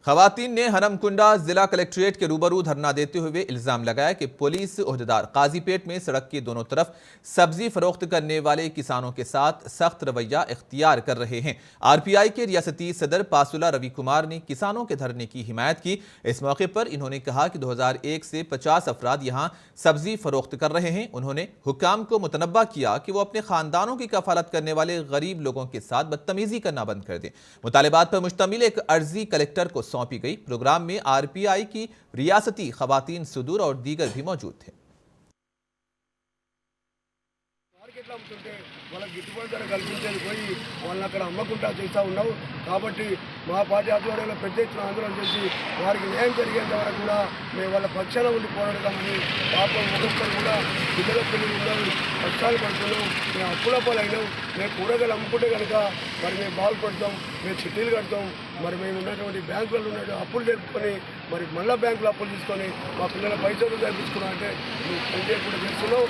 खवातीन ने हनमकुंडा जिला कलेक्ट्रेट के रूबरू धरना देते हुए इल्जाम लगाया कि पुलिस ओहदेदार काजीपेट में सड़क की दोनों तरफ सब्जी फरोख्त करने वाले किसानों के साथ सख्त रवैया इख्तियार कर रहे हैं। आरपीआई के रियासती सदर पासुला रवि कुमार ने किसानों के धरने की हिमायत की। इस मौके पर इन्होंने कहा कि 2001 से 50 अफराद यहाँ सब्जी फरोख्त कर रहे हैं। उन्होंने हुक्काम को मुतनब्बा किया कि वो अपने खानदानों की कफालत करने वाले गरीब लोगों के साथ बदतमीजी करना बंद कर दें। मुतालिबात पर मुश्तमिल एक अर्जी कलेक्टर को सौंपी गई। प्रोग्राम में आरपीआई की रियासती खवातीन सुदूर और दीगर भी मौजूद थे। వాళ్ళకి గిట్టుబాటు ధర కల్పించేది పోయి వాళ్ళని అక్కడ అమ్మకుండా చేస్తూ ఉన్నావు కాబట్టి మా పార్టీ ఆధ్వర్యంలో పెద్ద ఎత్తున ఆందోళన చేసి వారికి న్యాయం జరిగేంత వరకు కూడా మేము వాళ్ళ పక్షాన ఉండి పోరాడతామని పాపం ఒక్కొక్కరు కూడా బిడ్డల పిల్లలు ఉన్నారు, కష్టాలు పడుతున్నాం, మేము అప్పుల పాలైనాం, మేము కూరగాయలు అమ్ముకుంటే కనుక మరి మేము బాగుపడతాం, మేము చిట్టీలు కడతాం, మరి మేము ఉన్నటువంటి బ్యాంకులలో ఉన్నటువంటి అప్పులు జరుపుకొని మరి మళ్ళీ బ్యాంకులో అప్పులు తీసుకొని మా పిల్లల పైసలు జరిపించుకున్నాం అంటే నువ్వు పనిచేయకుండా చేస్తున్నావు।